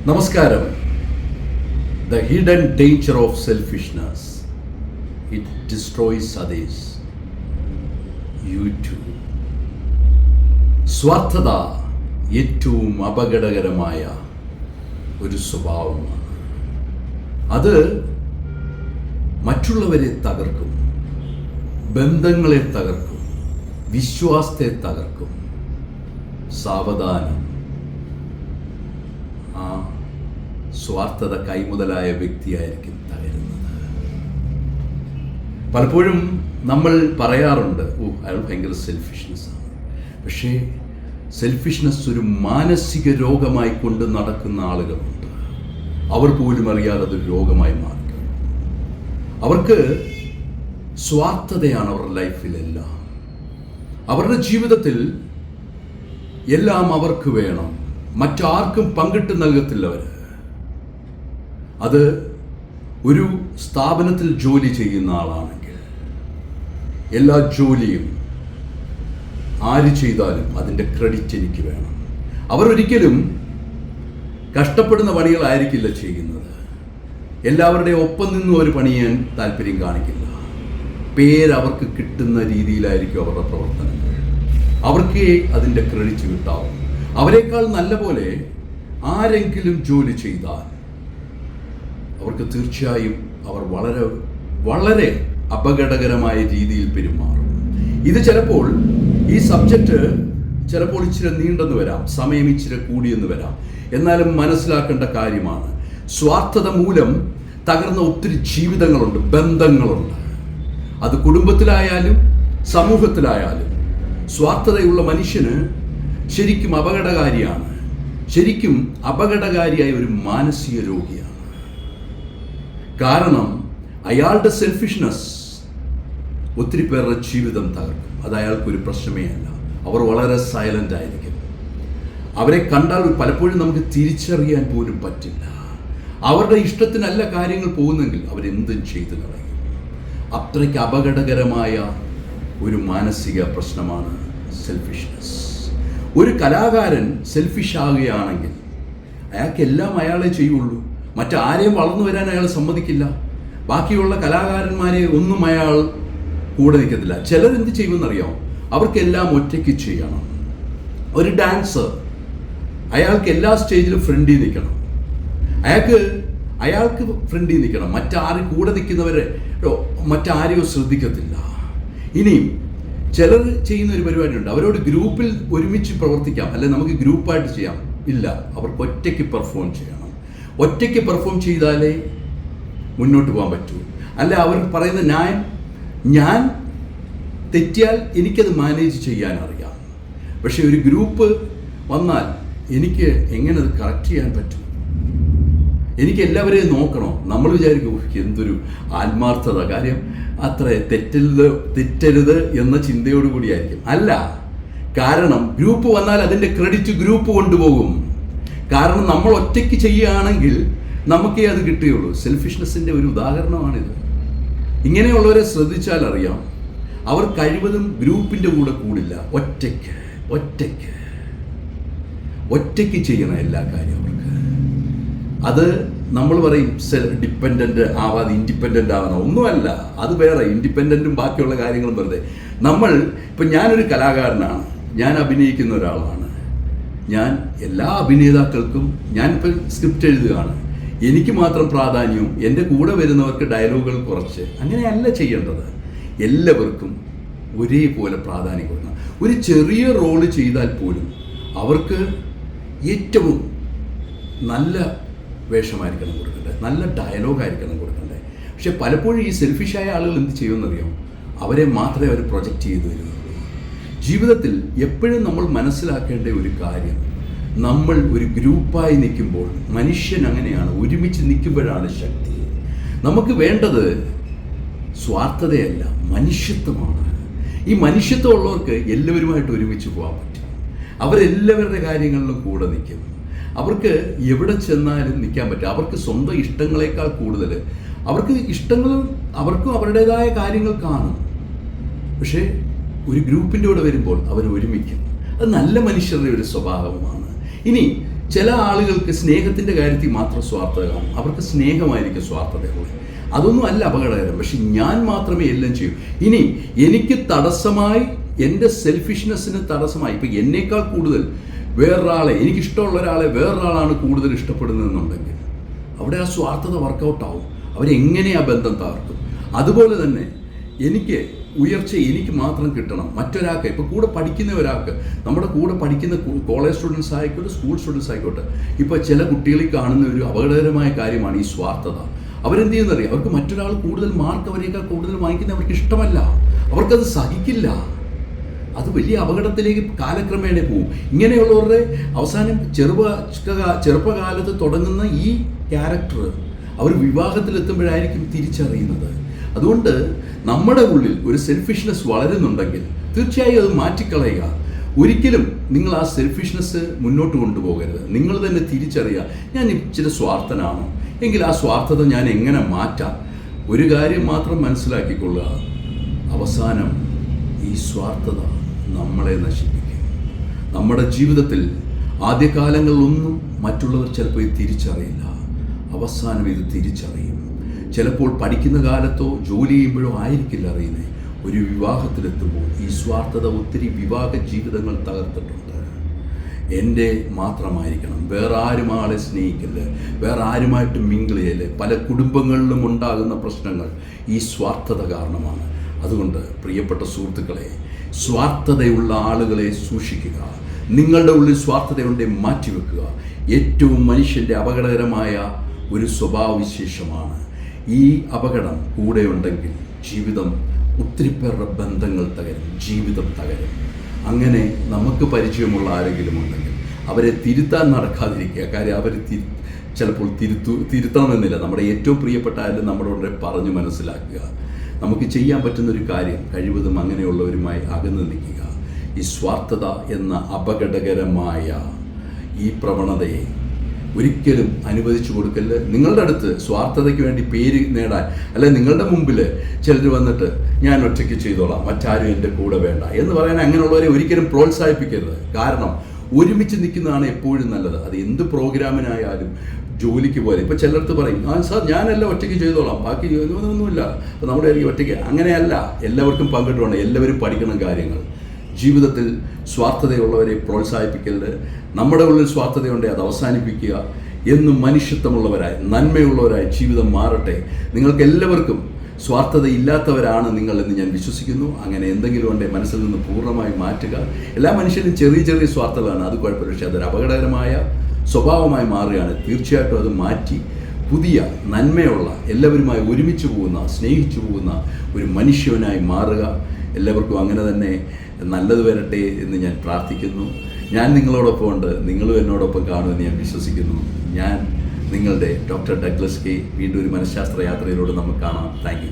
നമസ്കാരം. The hidden danger of selfishness. It destroys others. You too. സ്വാർത്ഥത ഏറ്റവും അപകടകരമായ ഒരു സ്വഭാവമാണ്. അത് മറ്റുള്ളവരെ തകർക്കും, ബന്ധങ്ങളെ തകർക്കും, വിശ്വാസത്തെ തകർക്കും. സാവധാനം ആ സ്വാർത്ഥത കൈമുതലായ വ്യക്തിയായിരിക്കും തകരുന്നത്. പലപ്പോഴും നമ്മൾ പറയാറുണ്ട്, അയാൾ ഭയങ്കര സെൽഫിഷ്നെസ് ആണ്. പക്ഷേ സെൽഫിഷ്നെസ് ഒരു മാനസിക രോഗമായി കൊണ്ട് നടക്കുന്ന ആളുകളുണ്ട്. അവർ പോലും അറിയാതെ അതൊരു രോഗമായി മാറി. അവർക്ക് സ്വാർത്ഥതയാണ് അവരുടെ ലൈഫിലെല്ലാം. അവരുടെ ജീവിതത്തിൽ എല്ലാം അവർക്ക് വേണം, മറ്റാർക്കും പങ്കിട്ട് നൽകത്തില്ല അവർ. അത് ഒരു സ്ഥാപനത്തിൽ ജോലി ചെയ്യുന്ന ആളാണെങ്കിൽ എല്ലാ ജോലിയും ആര് ചെയ്താലും അതിൻ്റെ ക്രെഡിറ്റ് എനിക്ക് വേണം. അവരൊരിക്കലും കഷ്ടപ്പെടുന്ന പണികളായിരിക്കില്ല ചെയ്യുന്നത്. എല്ലാവരുടെയും ഒപ്പം നിന്നും ഒരു പണി ചെയ്യാൻ താല്പര്യം കാണിക്കില്ല. പേരവർക്ക് കിട്ടുന്ന രീതിയിലായിരിക്കും അവരുടെ പ്രവർത്തനങ്ങൾ. അവർക്ക് അതിൻ്റെ ക്രെഡിറ്റ് കിട്ടാവും. അവരെക്കാൾ നല്ല പോലെ ആരെങ്കിലും ജോലി ചെയ്താൽ അവർക്ക് തീർച്ചയായും അവർ വളരെ വളരെ അപകടകരമായ രീതിയിൽ പെരുമാറും. ഇത് ചിലപ്പോൾ ഈ സബ്ജക്റ്റ് ചിലപ്പോൾ ഇച്ചിരി നീണ്ടെന്ന് വരാം, സമയം ഇച്ചിരി കൂടിയെന്ന് വരാം. എന്നാലും മനസ്സിലാക്കേണ്ട കാര്യമാണ്, സ്വാർത്ഥത മൂലം തകർന്ന ഒത്തിരി ജീവിതങ്ങളുണ്ട്, ബന്ധങ്ങളുണ്ട്. അത് കുടുംബത്തിലായാലും സമൂഹത്തിലായാലും സ്വാർത്ഥതയുള്ള മനുഷ്യന് ശരിക്കും അപകടകാരിയാണ്. ശരിക്കും അപകടകാരിയായ ഒരു മാനസിക രോഗിയാണ്. കാരണം അയാളുടെ സെൽഫിഷ്നെസ് ഒത്തിരി പേരുടെ ജീവിതം തകർക്കും. അത് അയാൾക്കൊരു പ്രശ്നമേ അല്ല. അവർ വളരെ സൈലൻ്റ് ആയിരിക്കും. അവരെ കണ്ടാൽ പലപ്പോഴും നമുക്ക് തിരിച്ചറിയാൻ പോലും പറ്റില്ല. അവരുടെ ഇഷ്ടത്തിനല്ല കാര്യങ്ങൾ പോകുന്നെങ്കിൽ അവരെന്തും ചെയ്തു കളയും. അത്രയ്ക്ക് അപകടകരമായ ഒരു മാനസിക പ്രശ്നമാണ് സെൽഫിഷ്നെസ്. ഒരു കലാകാരൻ സെൽഫിഷ് ആകുകയാണെങ്കിൽ അയാൾക്കെല്ലാം അയാളെ ചെയ്യുള്ളൂ. മറ്റാരെയും വളർന്നു വരാൻ അയാൾ സമ്മതിക്കില്ല. ബാക്കിയുള്ള കലാകാരന്മാരെ ഒന്നും അയാൾ കൂടെ നിൽക്കത്തില്ല. ചിലരെന്ത് ചെയ്യുമെന്നറിയാം, അവർക്കെല്ലാം ഒറ്റയ്ക്ക് ചെയ്യണം. ഒരു ഡാൻസർ അയാൾക്ക് എല്ലാ സ്റ്റേജിലും ഫ്രണ്ടിൽ നിൽക്കണം. അയാൾക്ക് ഫ്രണ്ടിൽ നിൽക്കണം. മറ്റാരും കൂടെ നിൽക്കുന്നവരെ മറ്റാരെയോ ശ്രദ്ധിക്കത്തില്ല. ഇനിയും ചിലർ ചെയ്യുന്ന ഒരു പരിപാടിയുണ്ട്, അവരോട് ഗ്രൂപ്പിൽ ഒരുമിച്ച് പ്രവർത്തിക്കാം, അല്ലെ നമുക്ക് ഗ്രൂപ്പായിട്ട് ചെയ്യാം. ഇല്ല, അവർക്ക് ഒറ്റയ്ക്ക് പെർഫോം ചെയ്യണം. ഒറ്റയ്ക്ക് പെർഫോം ചെയ്താലേ മുന്നോട്ട് പോകാൻ പറ്റൂ. അല്ല, അവർ പറയുന്ന ഞാൻ തെറ്റിയാൽ എനിക്കത് മാനേജ് ചെയ്യാൻ അറിയാം. പക്ഷെ ഒരു ഗ്രൂപ്പ് വന്നാൽ എനിക്ക് എങ്ങനെ അത് കറക്റ്റ് ചെയ്യാൻ പറ്റും? എനിക്ക് എല്ലാവരെയും നോക്കണോ? നമ്മൾ വിചാരിക്കും എന്തൊരു ആത്മാർത്ഥത, കാര്യം അത്ര തെറ്റരുത് എന്ന ചിന്തയോടുകൂടിയായിരിക്കും. അല്ല, കാരണം ഗ്രൂപ്പ് വന്നാൽ അതിൻ്റെ ക്രെഡിറ്റ് ഗ്രൂപ്പ് കൊണ്ടുപോകും. കാരണം നമ്മൾ ഒറ്റയ്ക്ക് ചെയ്യുകയാണെങ്കിൽ നമുക്കേ അത് കിട്ടുകയുള്ളൂ. സെൽഫിഷ്നെസ്സിൻ്റെ ഒരു ഉദാഹരണമാണിത്. ഇങ്ങനെയുള്ളവരെ ശ്രദ്ധിച്ചാൽ അറിയാം, അവർ കഴിവതും ഗ്രൂപ്പിൻ്റെ കൂടെ കൂടില്ല. ഒറ്റയ്ക്ക് ചെയ്യണം എല്ലാ കാര്യം അവർക്ക്. അത് നമ്മൾ പറയും ഡിപ്പെൻഡൻ്റ് ആവാതെ ഇൻഡിപെൻഡൻ്റ് ആവണം. ഒന്നുമല്ല, അത് വേറെ. ഇൻഡിപെൻഡൻറ്റും ബാക്കിയുള്ള കാര്യങ്ങളും വെറുതെ. ഇപ്പം ഞാനൊരു കലാകാരനാണ്, ഞാൻ അഭിനയിക്കുന്ന ഒരാളാണ്. ഞാൻ എല്ലാ അഭിനേതാക്കൾക്കും ഞാനിപ്പോൾ സ്ക്രിപ്റ്റ് എഴുതുകയാണ്, എനിക്ക് മാത്രം പ്രാധാന്യവും എൻ്റെ കൂടെ വരുന്നവർക്ക് ഡയലോഗുകൾ കുറച്ച്, അങ്ങനെയല്ല ചെയ്യേണ്ടത്. എല്ലാവർക്കും ഒരേപോലെ പ്രാധാന്യം കൊടുക്കണം. ഒരു ചെറിയ റോള് ചെയ്താൽ പോലും അവർക്ക് ഏറ്റവും നല്ല വേഷമായിരിക്കണം കൊടുക്കേണ്ടത്, നല്ല ഡയലോഗായിരിക്കണം കൊടുക്കേണ്ടത്. പക്ഷെ പലപ്പോഴും ഈ സെൽഫിഷായ ആളുകൾ എന്ത് ചെയ്യുമെന്നറിയാം, അവരെ മാത്രമേ അവർ പ്രൊജക്റ്റ് ചെയ്ത് വരുന്നുള്ളൂ. ജീവിതത്തിൽ എപ്പോഴും നമ്മൾ മനസ്സിലാക്കേണ്ട ഒരു കാര്യം, നമ്മൾ ഒരു ഗ്രൂപ്പായി നിൽക്കുമ്പോൾ, മനുഷ്യൻ അങ്ങനെയാണ്, ഒരുമിച്ച് നിൽക്കുമ്പോഴാണ് ശക്തി. നമുക്ക് വേണ്ടത് സ്വാർത്ഥതയല്ല, മനുഷ്യത്വമാണ്. ഈ മനുഷ്യത്വം ഉള്ളവർക്ക് എല്ലാവരുമായിട്ട് ഒരുമിച്ച് പോകാൻ പറ്റും. അവരെല്ലാവരുടെ കാര്യങ്ങളിലും കൂടെ നിൽക്കും. അവർക്ക് എവിടെ ചെന്നാലും നിൽക്കാൻ പറ്റും. അവർക്ക് സ്വന്തം ഇഷ്ടങ്ങളെക്കാൾ കൂടുതൽ അവർക്ക് ഇഷ്ടങ്ങളും അവർക്കും അവരുടേതായ കാര്യങ്ങൾ കാണും. പക്ഷേ ഒരു ഗ്രൂപ്പിൻ്റെ കൂടെ വരുമ്പോൾ അവർ ഒരുമിക്കും. അത് നല്ല മനുഷ്യരുടെ ഒരു സ്വഭാവമാണ്. ഇനി ചില ആളുകൾക്ക് സ്നേഹത്തിൻ്റെ കാര്യത്തിൽ മാത്രം സ്വാർത്ഥത കാണും. അവർക്ക് സ്നേഹമായിരിക്കും സ്വാർത്ഥതയുള്ളത്. അതൊന്നും അല്ല അപകടകരം. പക്ഷെ ഞാൻ മാത്രമേ എല്ലാം ചെയ്യൂ. ഇനി എനിക്ക് തടസ്സമായി, എൻ്റെ സെൽഫിഷ്നെസ്സിന് തടസ്സമായി, ഇപ്പം എന്നേക്കാൾ കൂടുതൽ വേറൊരാളെ, എനിക്കിഷ്ടമുള്ള ഒരാളെ വേറൊരാളാണ് കൂടുതൽ ഇഷ്ടപ്പെടുന്നതെന്നുണ്ടെങ്കിൽ അവിടെ ആ സ്വാർത്ഥത വർക്കൗട്ടാവും. അവരെങ്ങനെ ആ ബന്ധം തകർക്കും. അതുപോലെ തന്നെ എനിക്ക് ഉയർച്ച എനിക്ക് മാത്രം കിട്ടണം, മറ്റൊരാൾക്ക്, ഇപ്പോൾ കൂടെ പഠിക്കുന്ന ഒരാൾക്ക്, നമ്മുടെ കൂടെ പഠിക്കുന്ന കോളേജ് സ്റ്റുഡൻസ് ആയിക്കോട്ടെ, സ്കൂൾ സ്റ്റുഡൻസ് ആയിക്കോട്ടെ, ഇപ്പോൾ ചില കുട്ടികളിൽ കാണുന്ന ഒരു അപകടകരമായ കാര്യമാണ് ഈ സ്വാർത്ഥത. അവരെന്ത് ചെയ്യുന്നറിയാം, അവർക്ക് മറ്റൊരാൾ കൂടുതൽ മാർക്ക് അവരേക്കാൾ കൂടുതൽ വാങ്ങിക്കുന്നത് അവർക്ക് ഇഷ്ടമല്ല, അവർക്കത് സഹിക്കില്ല. അത് വലിയ അപകടത്തിലേക്ക് കാലക്രമേണ പോവും. ഇങ്ങനെയുള്ളവരുടെ അവസാനം ചെറുപ്പകാലത്ത് തുടങ്ങുന്ന ഈ ക്യാരക്ടർ അവർ വിവാഹത്തിലെത്തുമ്പോഴായിരിക്കും തിരിച്ചറിയുന്നത്. അതുകൊണ്ട് നമ്മുടെ ഉള്ളിൽ ഒരു സെൽഫിഷ്നെസ് വളരുന്നുണ്ടെങ്കിൽ തീർച്ചയായും അത് മാറ്റിക്കളയുക. ഒരിക്കലും നിങ്ങൾ ആ സെൽഫിഷ്നെസ് മുന്നോട്ട് കൊണ്ടുപോകരുത്. നിങ്ങൾ തന്നെ തിരിച്ചറിയുക, ഞാൻ ഇച്ചിരി സ്വാർത്ഥനാണോ എങ്കിൽ ആ സ്വാർത്ഥത ഞാൻ എങ്ങനെ മാറ്റാം. ഒരു കാര്യം മാത്രം മനസ്സിലാക്കിക്കൊള്ളുക, അവസാനം ഈ സ്വാർത്ഥത നമ്മളെ നശിപ്പിക്കും. നമ്മുടെ ജീവിതത്തിൽ ആദ്യകാലങ്ങളിലൊന്നും മറ്റുള്ളവർ ചിലപ്പോൾ ഇത് തിരിച്ചറിയില്ല, അവസാനം ഇത് തിരിച്ചറിയും. ചിലപ്പോൾ പഠിക്കുന്ന കാലത്തോ ജോലി ചെയ്യുമ്പോഴോ ആയിരിക്കില്ല അറിയുന്നത്. ഒരു വിവാഹത്തിലെത്തുമ്പോൾ ഈ സ്വാർത്ഥത ഒത്തിരി വിവാഹ ജീവിതങ്ങൾ തകർത്തിട്ടുണ്ട്. എൻ്റെ മാത്രമായിരിക്കണം, വേറെ ആരും ആളെ സ്നേഹിക്കില്ല, വേറെ ആരുമായിട്ട് മിങ്കിൾ ചെയ്യല്. പല കുടുംബങ്ങളിലും ഉണ്ടാകുന്ന പ്രശ്നങ്ങൾ ഈ സ്വാർത്ഥത കാരണമാണ്. അതുകൊണ്ട് പ്രിയപ്പെട്ട സുഹൃത്തുക്കളെ, സ്വാർത്ഥതയുള്ള ആളുകളെ സൂക്ഷിക്കുക. നിങ്ങളുടെ ഉള്ളിൽ സ്വാർത്ഥതയുണ്ടെങ്കിൽ മാറ്റിവെക്കുക. ഏറ്റവും മനുഷ്യൻ്റെ അപകടകരമായ ഒരു സ്വഭാവവിശേഷമാണ്. ഈ അപകടം കൂടെ ഉണ്ടെങ്കിൽ ജീവിതം, ഒത്തിരി പേരുടെ ബന്ധങ്ങൾ തകരും, ജീവിതം തകരും. അങ്ങനെ നമുക്ക് പരിചയമുള്ള ആരെങ്കിലും ഉണ്ടെങ്കിൽ അവരെ തിരുത്താൻ നടക്കാതിരിക്കുക. കാര്യം അവർ ചിലപ്പോൾ തിരുത്തണമെന്നില്ല. നമ്മുടെ ഏറ്റവും പ്രിയപ്പെട്ട ആരും നമ്മളോട് പറഞ്ഞു മനസ്സിലാക്കുക. നമുക്ക് ചെയ്യാൻ പറ്റുന്നൊരു കാര്യം, കഴിവതും അങ്ങനെയുള്ളവരുമായി അകന്നു നിൽക്കുക. ഈ സ്വാർത്ഥത എന്ന അപകടകരമായ ഈ പ്രവണതയെ ഒരിക്കലും അനുവദിച്ചു കൊടുക്കല്. നിങ്ങളുടെ അടുത്ത് സ്വാർത്ഥതയ്ക്ക് വേണ്ടി പേര് നേടാൻ, അല്ലെ നിങ്ങളുടെ മുമ്പിൽ ചിലർ വന്നിട്ട് ഞാൻ ഒറ്റയ്ക്ക് ചെയ്തോളാം, മറ്റാരും എൻ്റെ കൂടെ വേണ്ട എന്ന് പറയാൻ അങ്ങനെയുള്ളവരെ ഒരിക്കലും പ്രോത്സാഹിപ്പിക്കരുത്. കാരണം ഒരുമിച്ച് നിൽക്കുന്നതാണ് എപ്പോഴും നല്ലത്. അത് എന്ത് പ്രോഗ്രാമിനായാലും ജോലിക്ക് പോലെ. ഇപ്പോൾ ചിലർക്ക് പറയും, സാർ ഞാനെല്ലാം ഒറ്റയ്ക്ക് ചെയ്തോളാം, ബാക്കി ഒന്നുമില്ല, അപ്പോൾ നമ്മുടെ ഒറ്റയ്ക്ക്. അങ്ങനെയല്ല, എല്ലാവർക്കും പങ്കിട്ടുകൊണ്ട് എല്ലാവരും പഠിക്കണം കാര്യങ്ങൾ. ജീവിതത്തിൽ സ്വാർത്ഥതയുള്ളവരെ പ്രോത്സാഹിപ്പിക്കരുത്. നമ്മുടെ ഉള്ളിൽ സ്വാർത്ഥതയുണ്ടെങ്കിൽ അത് അവസാനിപ്പിക്കുക. എന്നും മനുഷ്യത്വമുള്ളവരായി, നന്മയുള്ളവരായി ജീവിതം മാറട്ടെ. നിങ്ങൾക്ക് എല്ലാവർക്കും സ്വാർത്ഥത ഇല്ലാത്തവരാണ് നിങ്ങളെന്ന് ഞാൻ വിശ്വസിക്കുന്നു. അങ്ങനെ എന്തെങ്കിലും ഉണ്ടെങ്കിൽ മനസ്സിൽ നിന്ന് പൂർണ്ണമായി മാറ്റുക. എല്ലാ മനുഷ്യരും ചെറിയ ചെറിയ സ്വാർത്ഥതയാണ്, അത് കുഴപ്പമില്ല. പക്ഷേ അതൊരു അപകടകരമായ സ്വഭാവമായി മാറുകയാണ്. തീർച്ചയായിട്ടും അത് മാറ്റി പുതിയ നന്മയുള്ള, എല്ലാവരുമായി ഒരുമിച്ച് പോകുന്ന, സ്നേഹിച്ചു പോകുന്ന ഒരു മനുഷ്യനായി മാറുക. എല്ലാവർക്കും അങ്ങനെ തന്നെ നല്ലത് വരട്ടെ എന്ന് ഞാൻ പ്രാർത്ഥിക്കുന്നു. ഞാൻ നിങ്ങളോടൊപ്പം ഉണ്ട്, നിങ്ങളും എന്നോടൊപ്പം കാണുമെന്ന് ഞാൻ വിശ്വസിക്കുന്നു. ഞാൻ നിങ്ങളുടെ ഡോക്ടർ ഡഗ്ലസ് കെ. വീണ്ടും ഒരു മനഃശാസ്ത്ര യാത്രയിലൂടെ നമുക്ക് കാണാം. Thank you.